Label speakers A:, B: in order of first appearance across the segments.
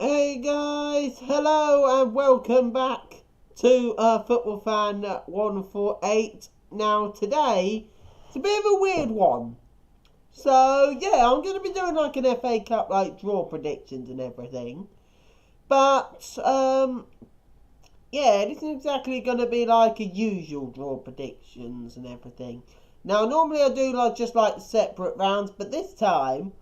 A: Hey guys, hello and welcome back to Football Fan 148. Now today, it's a bit of a weird one. So yeah, I'm going to be doing like an FA Cup like draw predictions and everything. But yeah, this isn't exactly going to be like a usual draw predictions and everything. Now normally I do like just like separate rounds, but this time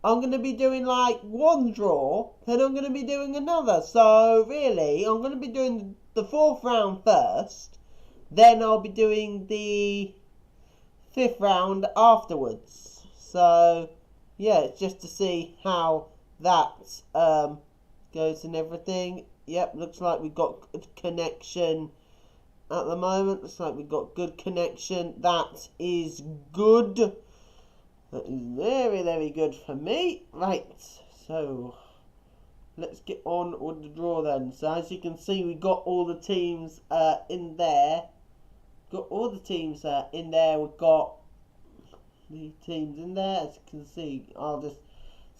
A: I'm going to be doing like one draw, then I'm going to be doing another. So really, I'm going to be doing the fourth round first, then I'll be doing the fifth round afterwards. So yeah, it's just to see how that goes and everything. Yep, looks like we've got good connection at the moment. Looks like we've got good connection. That is good. That is very, very good for me. Right, so let's get on with the draw then. So as you can see, we got all the teams in there. Got all the teams in there. We've got the teams in there. As you can see, I'll just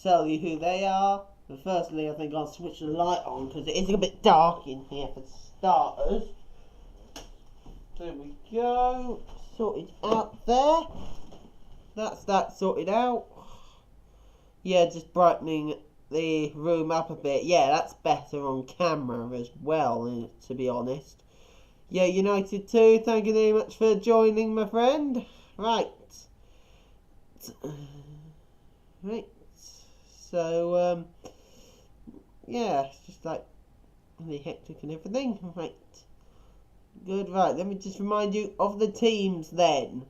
A: tell you who they are. But firstly, I think I'll switch the light on because it is a bit dark in here for starters. There we go. Sorted out there. That's that sorted out. Yeah, just brightening the room up a bit. Yeah, that's better on camera as well, to be honest. Yeah, United 2, thank you very much for joining, my friend. Right. Right. So, yeah, it's just like really hectic and everything. Right. Good, right. Let me just remind you of the teams then.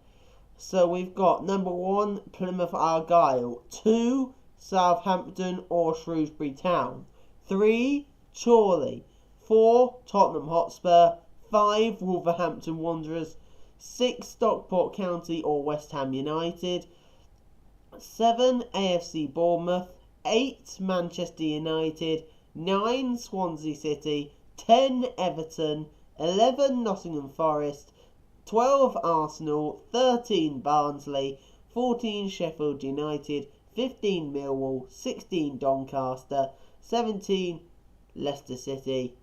A: So we've got number 1, Plymouth Argyle. 2, Southampton or Shrewsbury Town. 3, Chorley. 4, Tottenham Hotspur. 5, Wolverhampton Wondrous. 6, Stockport County or West Ham United. 7, AFC Bournemouth. 8, Manchester United. 9, Swansea City. 10, Everton. 11, Nottingham Forest. 12, Arsenal. 13, Barnsley. 14, Sheffield United. 15, Millwall. 16, Doncaster. 17, Leicester City.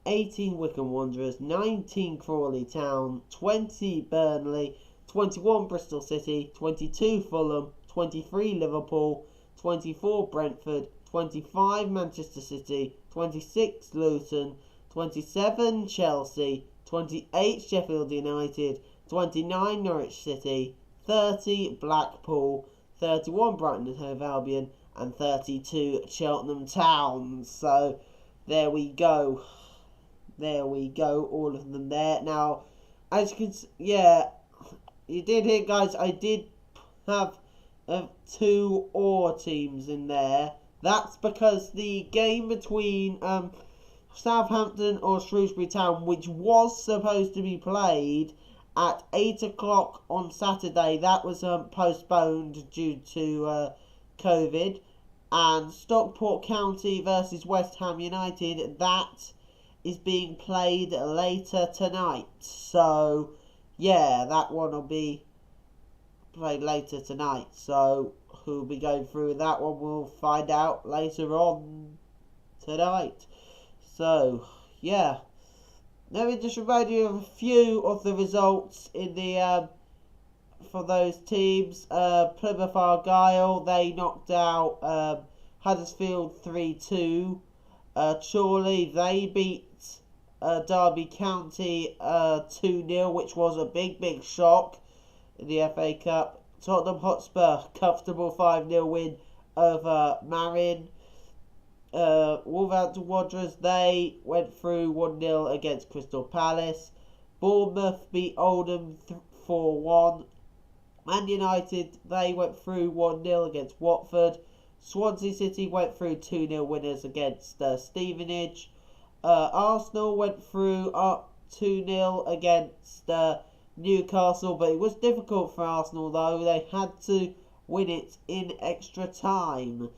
A: 18, Wycombe Wanderers. 19, Crawley Town. 20, Burnley. 21, Bristol City. 22, Fulham. 23, Liverpool. 24, Brentford. 25, Manchester City. 26, Luton. 27, Chelsea. 28, Sheffield United. 29, Norwich City. 30, Blackpool. 31, Brighton and Hove Albion. And 32, Cheltenham Town. So, there we go. There we go. All of them there. Now, as you can see, yeah, you did hear, guys, I did have 2 OR teams in there. That's because the game between Southampton or Shrewsbury Town, which was supposed to be played at 8 o'clock on Saturday, that was postponed due to COVID. And Stockport County versus West Ham United, that is being played later tonight. So, yeah, that one will be played later tonight. So, who'll be going through that one, we'll find out later on tonight. So, yeah. Let me just remind you of a few of the results in the for those teams. Plymouth Argyle, they knocked out Huddersfield 3-2. Chorley, they beat Derby County 2-0, which was a big shock in the FA Cup. Tottenham Hotspur, comfortable 5-0 win over Marion. Wolverhampton Wondrous, they went through 1-0 against Crystal Palace. Bournemouth beat Oldham 4-1. Man United, they went through 1-0 against Watford. Swansea City went through 2-0 winners against Stevenage. Arsenal went through 2-0 against Newcastle, but it was difficult for Arsenal though. They had to win it in extra time.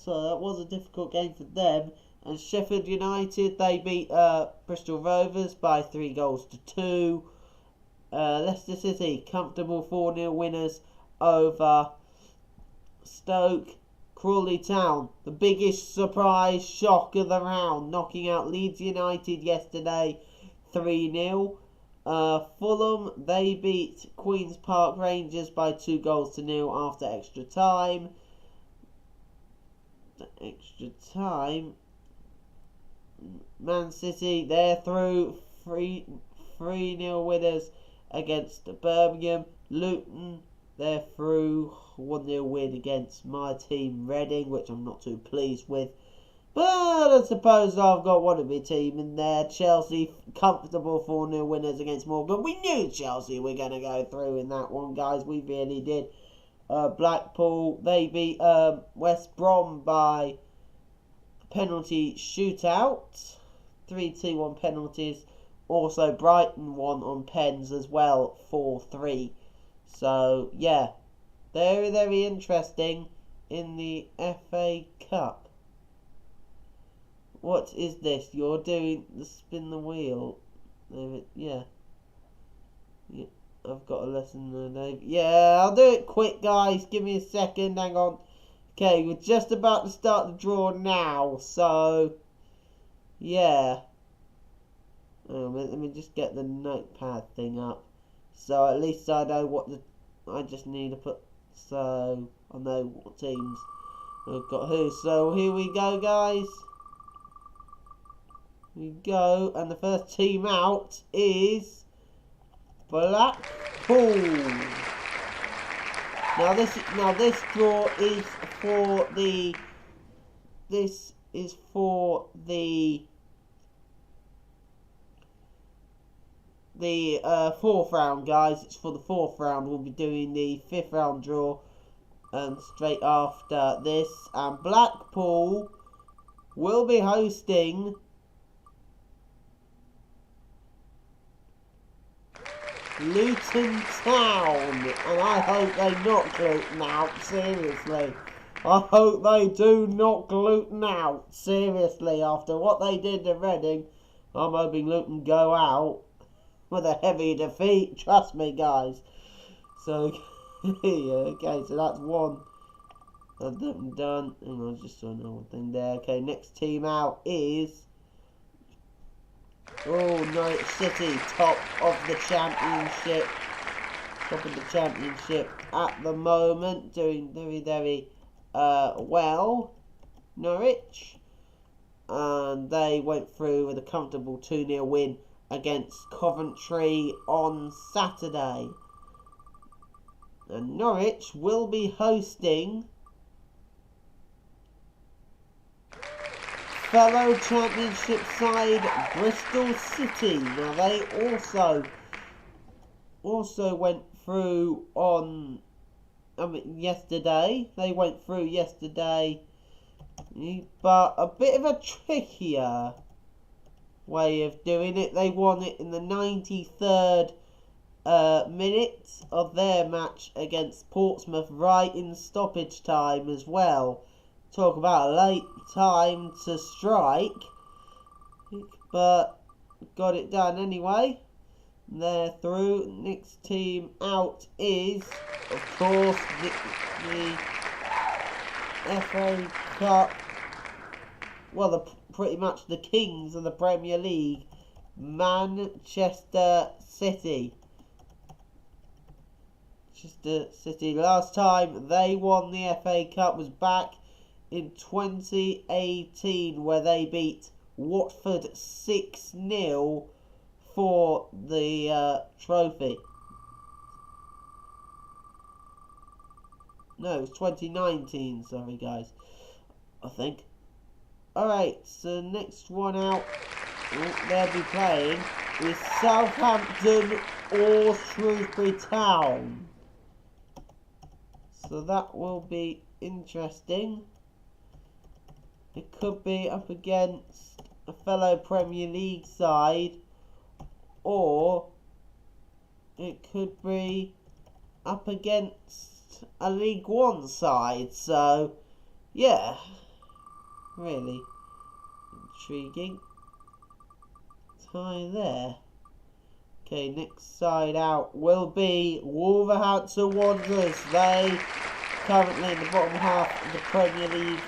A: So that was a difficult game for them. And Sheffield United, they beat Bristol Rovers by 3-2. Leicester City, comfortable 4-0 winners over Stoke. Crawley Town, the biggest surprise shock of the round, knocking out Leeds United yesterday 3-0. Fulham, they beat Queen's Park Rangers by 2-0 after extra time. Man City, they're through 3-0 winners against Birmingham. Luton, they're through 1-0 win against my team Reading, which I'm not too pleased with. But I suppose I've got one of my team in there. Chelsea, comfortable 4-0 winners against Morgan. We knew Chelsea were going to go through in that one, guys. We really did. Blackpool, they beat West Brom by penalty shootout. 3-2 penalties. Also, Brighton won on pens as well, 4-3. So, yeah, very, very interesting in the FA Cup. What is this? You're doing the spin the wheel. Yeah. I've got a lesson there. Yeah, I'll do it quick, guys. Give me a second. Hang on. Okay, we're just about to start the draw now. So, yeah. Let me just get the notepad thing up. So at least I know what I just need to put. So I know what teams we've got who. So here we go, guys. We go, and the first team out is Blackpool. Now this draw is for the. This is for the fourth round, guys. It's for the fourth round. We'll be doing the fifth round draw and straight after this. And Blackpool will be hosting Luton Town. And I hope they knock Luton out, seriously. I hope they do knock Luton out, seriously. After what they did to Reading, I'm hoping Luton go out with a heavy defeat, trust me, guys. So, yeah, okay, so that's one of them done. Hang on, just saw another thing there. Okay, next team out is Norwich City, top of the championship. Top of the championship at the moment, doing very, very well. Norwich, and they went through with a comfortable 2-0 win against Coventry on Saturday. And Norwich will be hosting fellow championship side Bristol City. Now they also went through on yesterday. They went through yesterday, but a bit of a trickier way of doing it. They won it in the 93rd minute of their match against Portsmouth, right in stoppage time as well. Talk about a late time to strike, but got it done anyway. They're through. Next team out is, of course, the FA Cup. Well, pretty much the kings of the Premier League, Manchester City. Manchester City, last time they won the FA Cup was back in 2018, where they beat Watford 6-0 for the trophy. No, it was 2019, sorry guys, I think. Alright, so next one out they'll be playing is Southampton or Shrewsbury Town. So that will be interesting. It could be up against a fellow Premier League side, or it could be up against a League One side. So, yeah, really intriguing tie there. Okay, next side out will be Wolverhampton Wondrous. They currently in the bottom half of the Premier League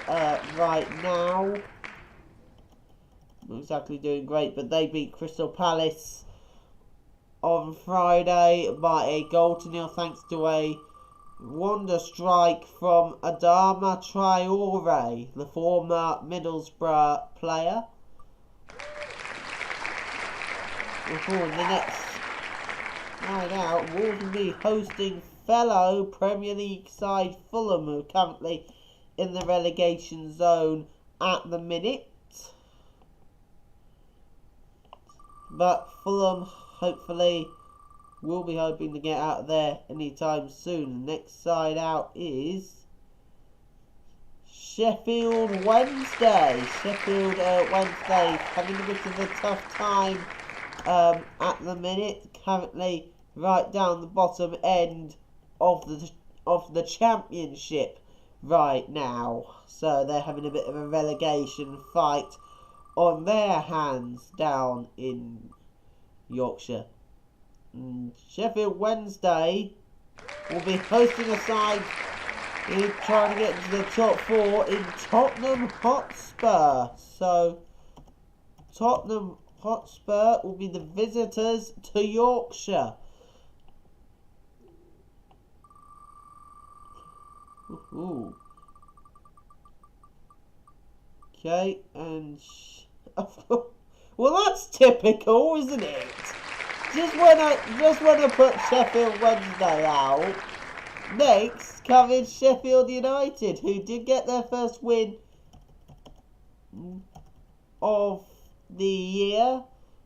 A: right now. Not exactly doing great, but they beat Crystal Palace on Friday by a goal to nil thanks to a wonder strike from Adama Traore, the former Middlesbrough player. Before the next night out, Wolves will be hosting fellow Premier League side Fulham, who are currently in the relegation zone at the minute. But Fulham hopefully will be hoping to get out of there anytime soon. The next side out is Sheffield Wednesday. Sheffield Wednesday having a bit of a tough time at the minute. Currently right down the bottom end of the championship right now. So they're having a bit of a relegation fight on their hands down in Yorkshire. Sheffield Wednesday will be hosting a side trying to get into the top four in Tottenham Hotspur. So Tottenham Hotspur will be the visitors to Yorkshire. Ooh. Okay, and well, that's typical, isn't it? Just when I put Sheffield Wednesday out, next comes Sheffield United, who did get their first win of the year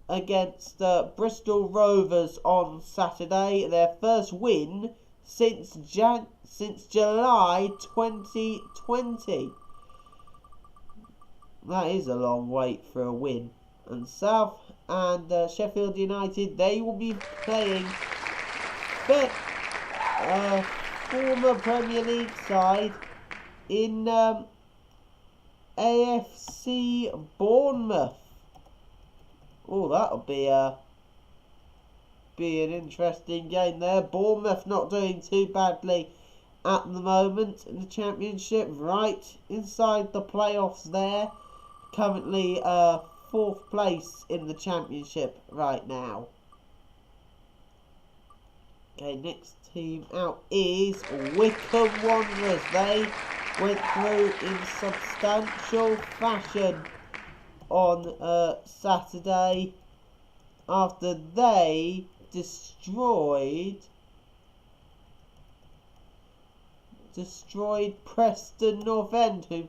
A: against Bristol Rovers on Saturday. Their first win since July 2020. That is a long wait for a win. And Sheffield United, they will be playing former Premier League side in AFC Bournemouth. Oh, that'll be an interesting game there. Bournemouth not doing too badly at the moment in the Championship, right inside the playoffs there. Currently 4th place in the Championship right now. Okay, next team out is Wycombe Wanderers. They went through in substantial fashion on Saturday after they destroyed Preston North End, who,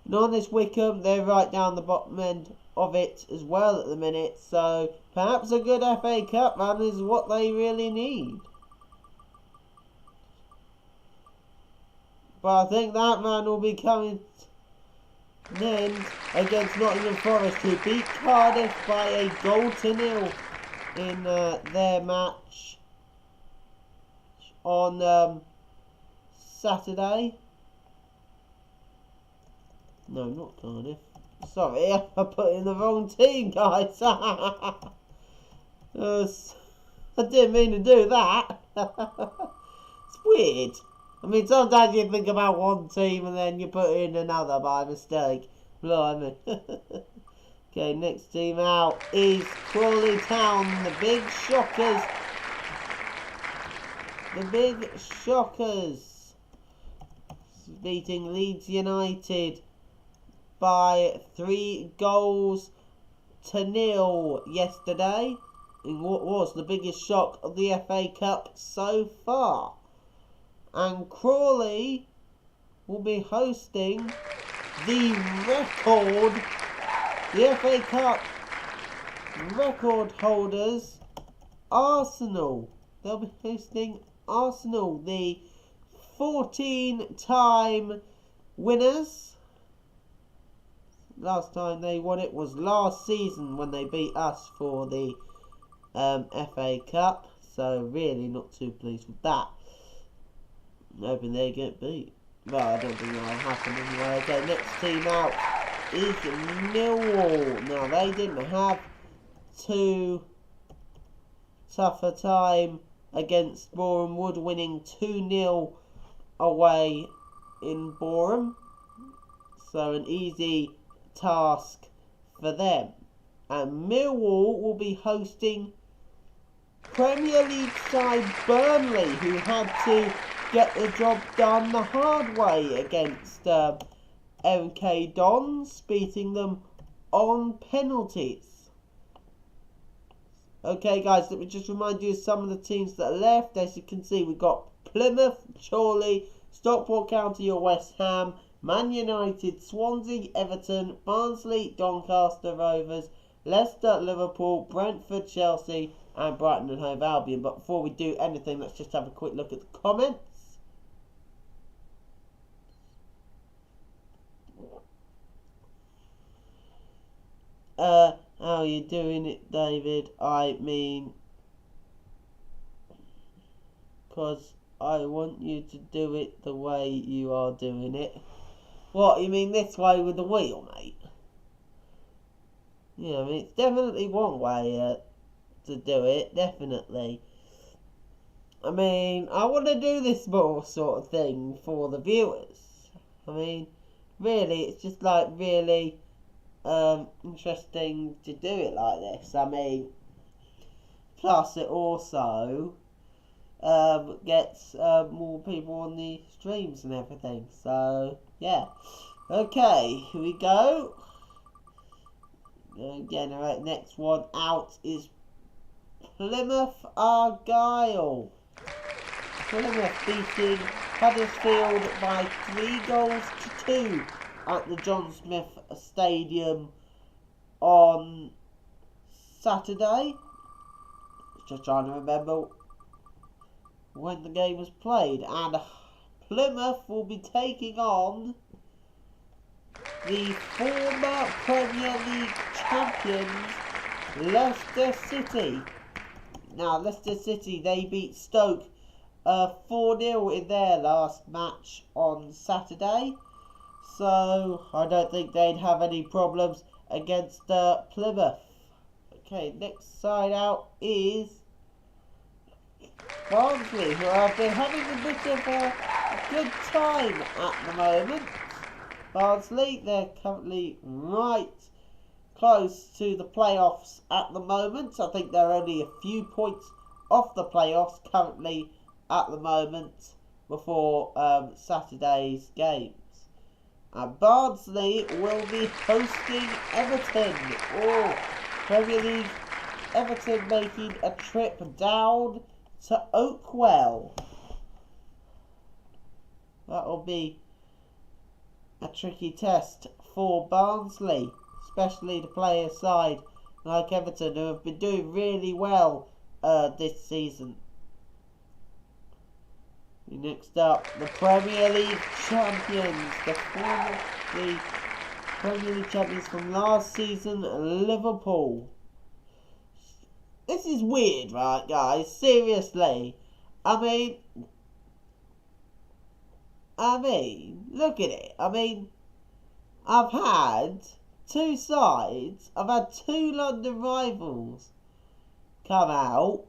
A: and on this Wycombe, they're right down the bottom end of it as well at the minute, so perhaps a good FA Cup run is what they really need. But I think that man will be coming then against Nottingham Forest, who beat Cardiff by a goal to nil in their match on Saturday. No, not Cardiff. Sorry, I put in the wrong team, guys. I didn't mean to do that. It's weird. I mean, sometimes you think about one team and then you put in another by mistake. Blimey. Okay, next team out is Crawley Town, the Big Shockers. The Big Shockers beating Leeds United by 3 goals to nil yesterday in what was the biggest shock of the FA Cup so far. And Crawley will be hosting the FA Cup record holders, Arsenal. They'll be hosting Arsenal, the 14-time winners. Last time they won it was last season when they beat us for the FA Cup. So really not too pleased with that. I'm hoping they get beat. Well, I don't think that'll happen anyway. Okay, next team out is Millwall. Now, they didn't have too tough a time against Boreham Wood, winning 2-0 away in Boreham. So an easy task for them. And Millwall will be hosting Premier League side Burnley, who had to get the job done the hard way against MK Dons, beating them on penalties. Okay guys, let me just remind you of some of the teams that are left. As you can see, we've got Plymouth, Chorley, Stockport County or West Ham, Man United, Swansea, Everton, Barnsley, Doncaster Rovers, Leicester, Liverpool, Brentford, Chelsea and Brighton and Hove Albion. But before we do anything, let's just have a quick look at the comments. How are you doing it, David? I mean, because I want you to do it the way you are doing it. What, you mean this way with the wheel, mate? Yeah, I mean, it's definitely one way to do it, definitely. I mean, I want to do this more sort of thing for the viewers. I mean, really, it's just like really interesting to do it like this. I mean, plus it also gets more people on the streams and everything. So, yeah. Okay, here we go. Generate next one out is Plymouth Argyle. Plymouth beating Huddersfield by 3-2 at the John Smith Stadium on Saturday. Just trying to remember when the game was played. And Plymouth will be taking on the former Premier League champions Leicester City. Now Leicester City, they beat Stoke 4-0 in their last match on Saturday. So I don't think they'd have any problems against Plymouth. Okay, next side out is Barnsley, who have been having a bit of a good time at the moment. Barnsley, they're currently right close to the playoffs at the moment. I think they're only a few points off the playoffs currently at the moment before Saturday's games. And Barnsley will be hosting Everton. Oh, Premier League Everton making a trip down to Oakwell. That'll be a tricky test for Barnsley, especially to play a side like Everton, who have been doing really well this season. Next up, the Premier League champions, the Premier League champions from last season, Liverpool. This is weird, right, guys? Seriously. I mean, look at it. I mean, I've had two sides. I've had two London rivals come out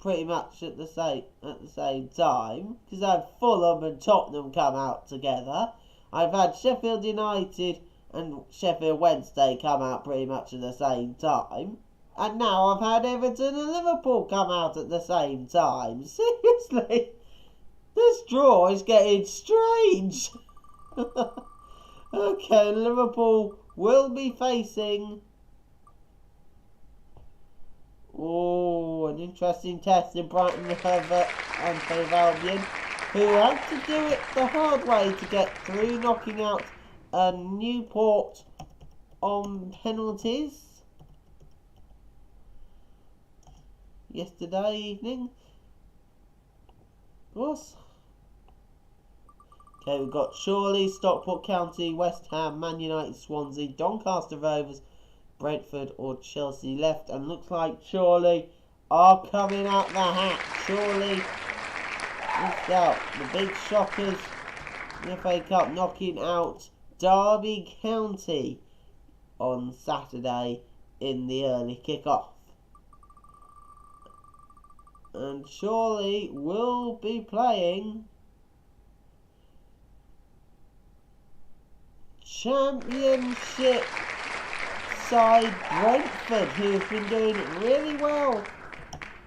A: pretty much at the same time, because I had Fulham and Tottenham come out together. I've had Sheffield United and Sheffield Wednesday come out pretty much at the same time. And now I've had Everton and Liverpool come out at the same time. Seriously, this draw is getting strange. Okay, Liverpool will be facing... Oh, an interesting test in Brighton and Hove Albion, who had to do it the hard way to get through, knocking out Newport on penalties yesterday evening. Of course. Okay, we've got Chorley, Stockport County, West Ham, Man United, Swansea, Doncaster Rovers, Brentford or Chelsea left, and looks like Chorley are coming out the hat. Chorley missed out the big shockers in the FA Cup, knocking out Derby County on Saturday in the early kick-off. And Chorley will be playing Championship side Brentford, who have been doing really well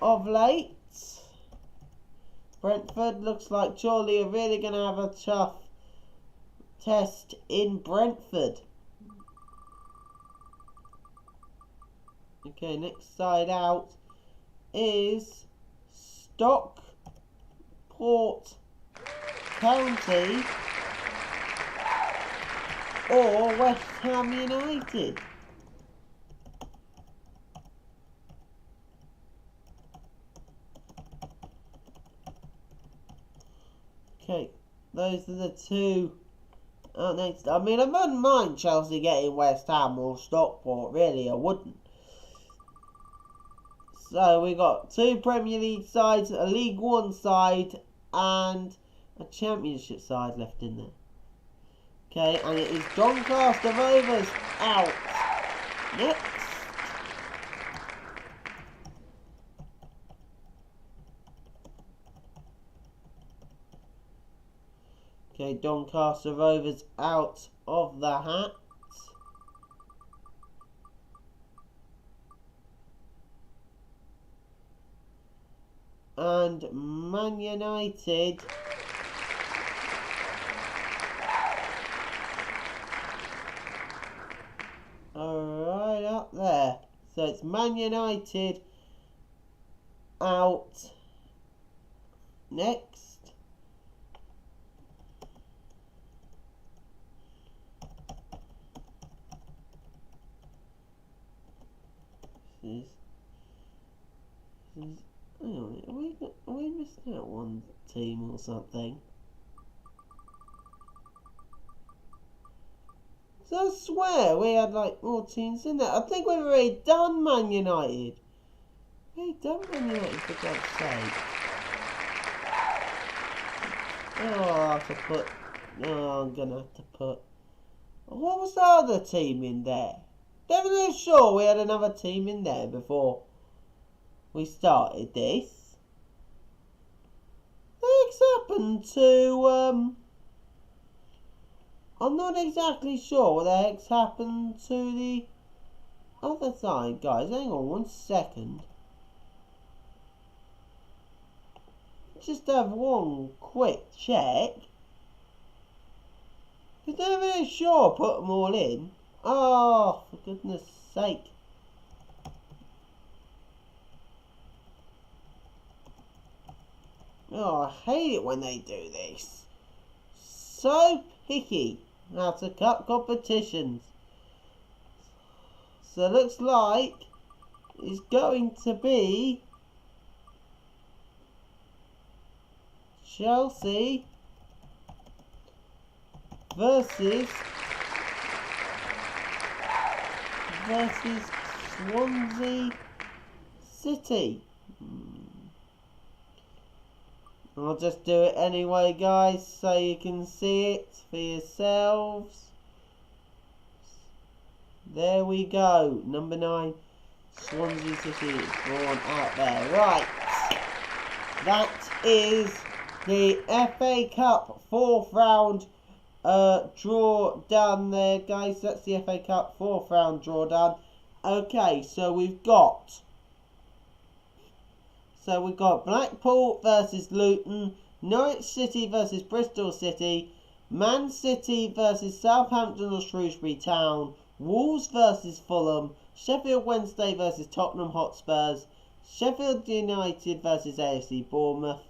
A: of late. Brentford looks like Chorley are really going to have a tough test in Brentford. Okay, next side out is Stockport County or West Ham United. Okay, those are the two. Next, I mean, I wouldn't mind Chelsea getting West Ham or Stockport, really, I wouldn't. So we got two Premier League sides, a League One side, and a Championship side left in there. Okay, and it is Doncaster Rovers out. Next. Okay, Doncaster Rovers out of the hat. And Man United are right up there. So it's Man United out next. Hang on, are we missing out one team or something? So I swear we had like more teams in there. I think we've already done Man United. We've done Man United, for God's sake. Oh, I have to put. Oh, I'm gonna have to put. What was the other team in there? Definitely sure we had another team in there before we started this. Things happened to I'm not exactly sure what the heck's happened to the other side, guys. Hang on 1 second. Just have one quick check. Because they're really sure I put them all in. Oh, for goodness sake. Oh, I hate it when they do this. So picky how to cut competitions. So it looks like it's going to be Chelsea versus Swansea City. I'll just do it anyway, guys, so you can see it for yourselves. There we go. Number 9, Swansea City is drawn out there. Right. That is the FA Cup 4th round draw done there, guys. That's the FA Cup 4th round draw done. Okay, so we've got Blackpool versus Luton, Norwich City versus Bristol City, Man City versus Southampton or Shrewsbury Town, Wolves versus Fulham, Sheffield Wednesday versus Tottenham Hotspurs, Sheffield United versus AFC Bournemouth.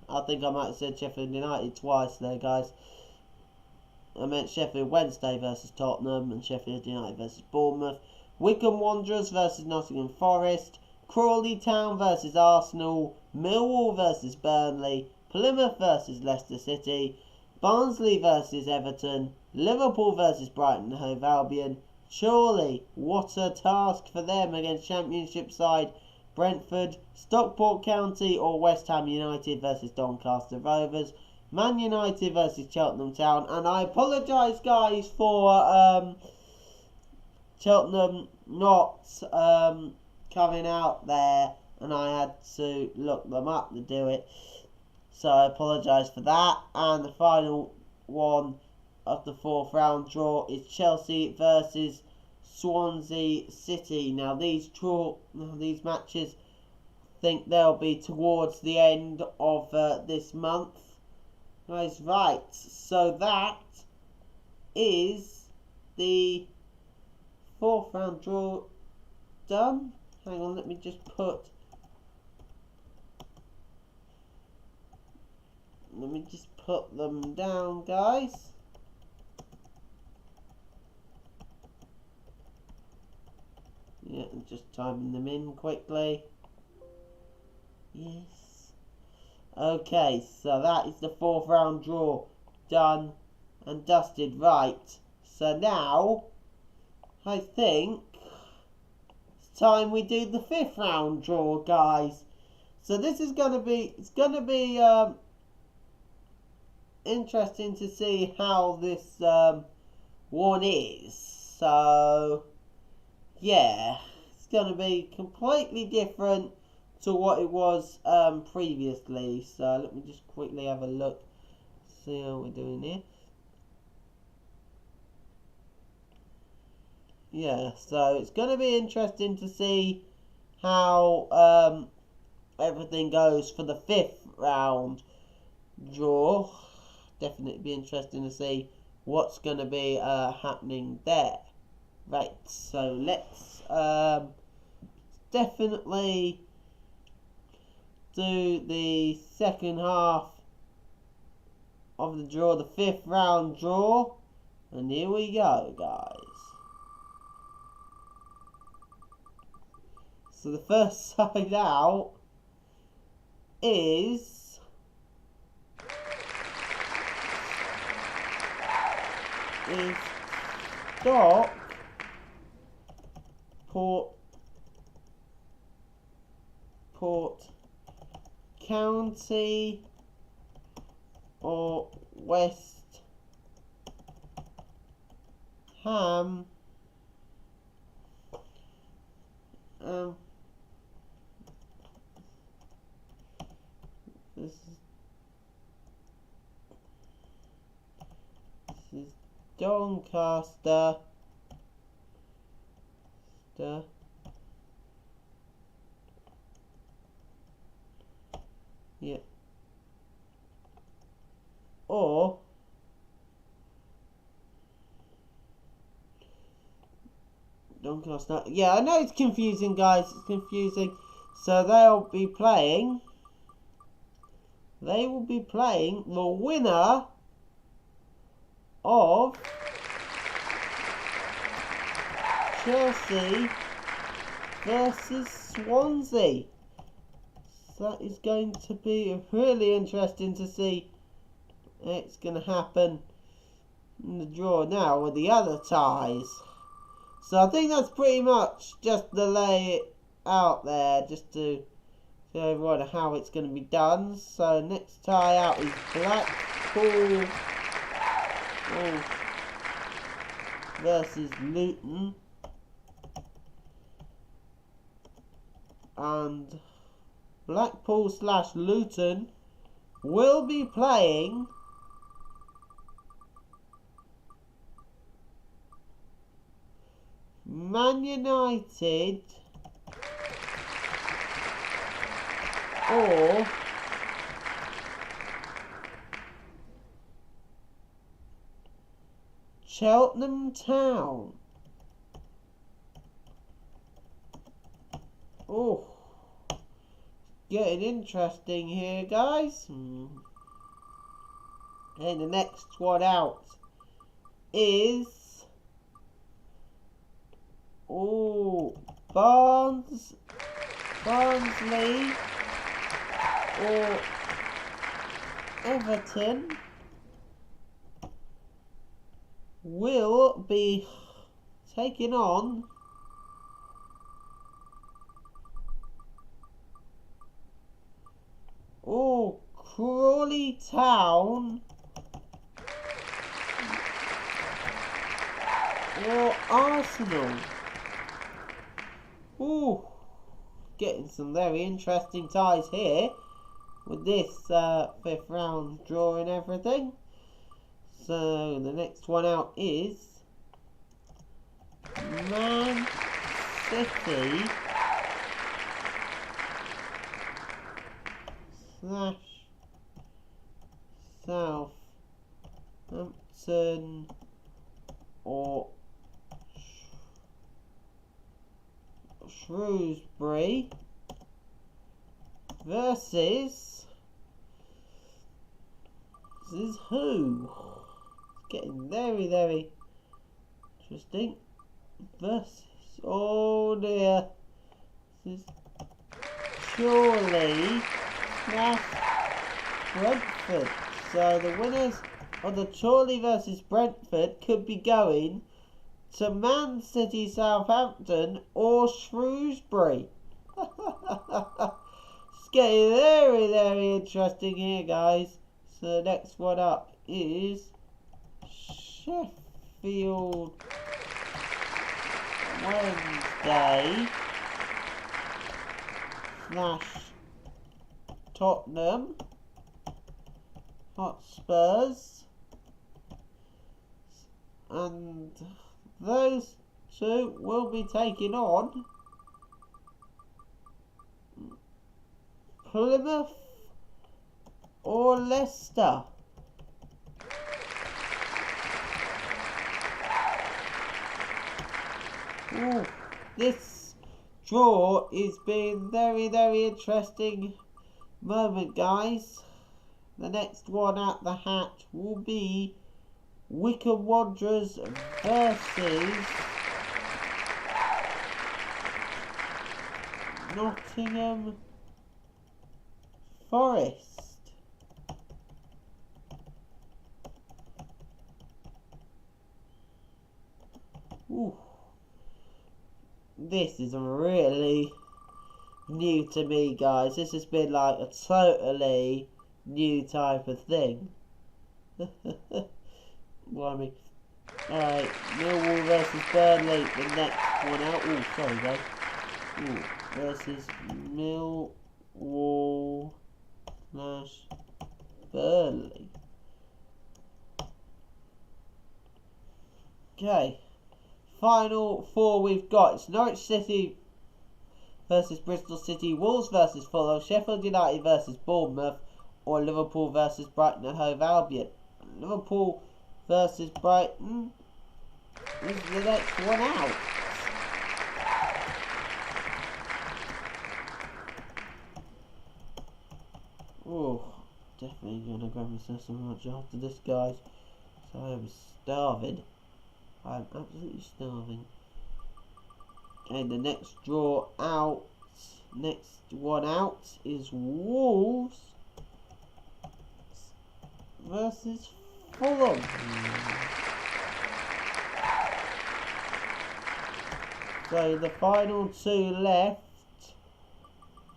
A: I think I might have said Sheffield United twice there, guys. I meant Sheffield Wednesday versus Tottenham and Sheffield United versus Bournemouth. Wycombe Wanderers versus Nottingham Forest, Crawley Town versus Arsenal, Millwall versus Burnley, Plymouth versus Leicester City, Barnsley versus Everton, Liverpool versus Brighton and Hove Albion. Surely, what a task for them against Championship side Brentford, Stockport County or West Ham United versus Doncaster Rovers, Man United versus Cheltenham Town. And I apologise, guys, for Cheltenham not coming out there, and I had to look them up to do it, so I apologise for that. And the final one of the fourth round draw is Chelsea versus Swansea City. Now these matches, I think they'll be towards the end of this month. Guys, right, so that is the fourth round draw done. Hang on, let me just put them down, guys. Yeah, I'm just typing them in quickly. Yes. Okay, so that is the fourth round draw done and dusted. Right, so now I think it's time we do the fifth round draw, guys. So this is gonna be interesting to see how this one is. So yeah, it's gonna be completely different to what it was previously. So let me just quickly have a look, see how we're doing here. Yeah, so it's gonna be interesting to see how everything goes for the fifth round draw. Definitely be interesting to see what's going to be happening there. Right, so let's definitely do the second half of the draw, the fifth round draw, and here we go, guys. So the first side out is Port County or West Ham. This is Doncaster. Yeah. Or Doncaster. Yeah, I know it's confusing, guys. It's confusing. So they will be playing the winner of Chelsea versus Swansea. So that is going to be really interesting to see it's going to happen in the draw now with the other ties. So I think that's pretty much just the lay it out there, just to show everyone how it's going to be done. So next tie out is Blackpool versus Luton, and Blackpool / Luton will be playing Man United or Cheltenham Town. Oh, getting interesting here, guys. And the next one out is Barnsley or Everton will be taking on Crawley Town or Arsenal. Getting some very interesting ties here with this fifth round draw and everything. So the next one out is Man City / Southampton or Shrewsbury versus who? It's getting very, very interesting. Versus, oh dear, this is surely Brentford. So the winners of the Chorley versus Brentford could be going to Man City, Southampton or Shrewsbury. It's getting very, very interesting here, guys. So the next one up is Sheffield Wednesday / Tottenham Hotspurs, and those two will be taking on Plymouth or Leicester. Ooh, this draw is being very, very interesting moment, guys. The next one at the hat will be Wolverhampton Wondrous versus Nottingham Forest. Ooh. This is really new to me, guys. This has been like a totally new type of thing. Blimey. Alright, Millwall versus Burnley, the next one out. Oh, sorry guys. Ooh, versus Millwall / Burnley. Okay. Final four we've got. It's Norwich City versus Bristol City, Wolves versus Fulham, Sheffield United versus Bournemouth, or Liverpool versus Brighton and Hove Albion. Liverpool versus Brighton is the next one out. Oh, definitely gonna grab myself some lunch after this, guys. So I am starving. I'm absolutely starving. And the next draw out, next one out is Wolves versus Fulham. So the final two left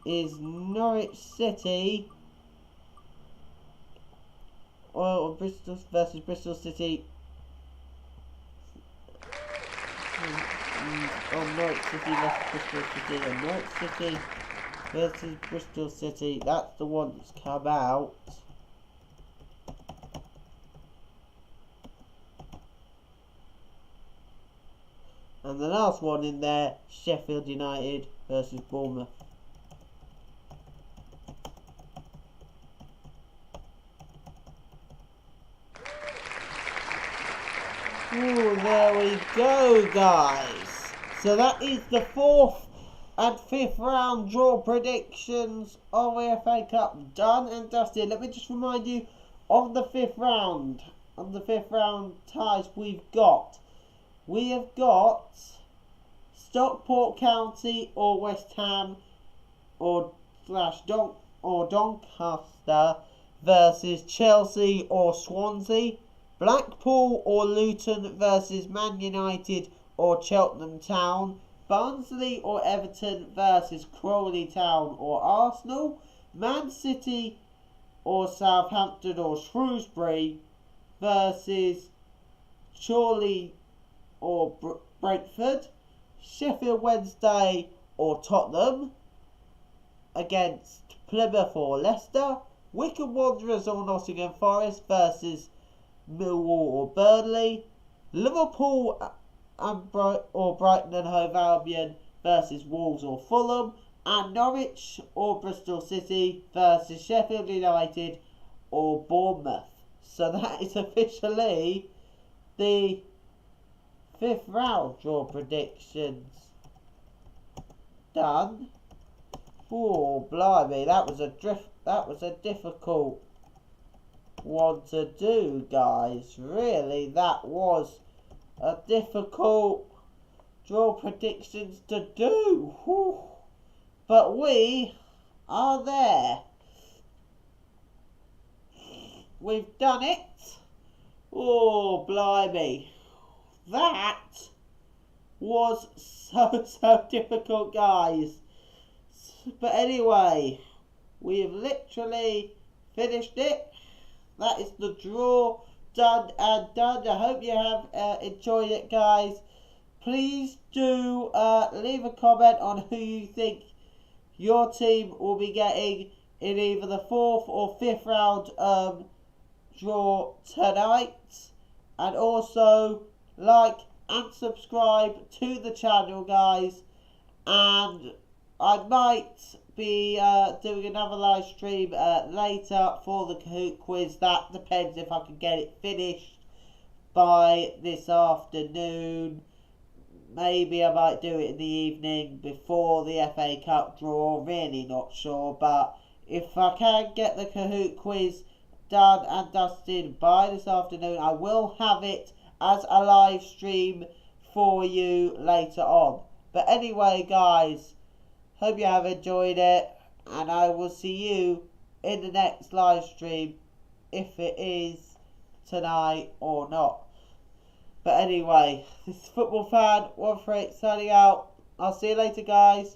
A: is Norwich City or Bristol versus Bristol City. And Norwich City versus Bristol City, and Norwich City versus Bristol City. That's the one that's come out. And the last one in there, Sheffield United versus Bournemouth. Ooh, there we go, guys. So that is the fourth and fifth round draw predictions of the FA Cup done and dusted. Let me just remind you of the fifth round. On the fifth round ties we've got. We have got Stockport County or West Ham or Doncaster versus Chelsea or Swansea. Blackpool or Luton versus Man United or Cheltenham Town. Barnsley or Everton versus Crawley Town or Arsenal. Man City or Southampton or Shrewsbury versus Chorley or Brentford. Sheffield Wednesday or Tottenham against Plymouth or Leicester. Wolverhampton Wondrous or Nottingham Forest versus Millwall or Burnley, Liverpool or Brighton and Hove Albion versus Wolves or Fulham, and Norwich or Bristol City versus Sheffield United or Bournemouth. So that is officially the 5th round draw predictions done. Oh, blimey, that was a difficult one to do, guys. Really, that was a difficult draw predictions to do. Whew. But we are there. We've done it. Oh, blimey. That was so difficult, guys. But anyway, we have literally finished it. That is the draw done and done. I hope you have enjoyed it, guys. Please do leave a comment on who you think your team will be getting in either the 4th or 5th round draw tonight. And also like and subscribe to the channel, guys. And I might be doing another live stream later for the Kahoot quiz. That depends if I can get it finished by this afternoon. Maybe I might do it in the evening before the FA Cup draw. Really not sure. But if I can get the Kahoot quiz done and dusted by this afternoon, I will have it as a live stream for you later on. But anyway, guys, hope you have enjoyed it, and I will see you in the next live stream, if it is tonight or not. But anyway, this is Football Fan 138 signing out. I'll see you later, guys.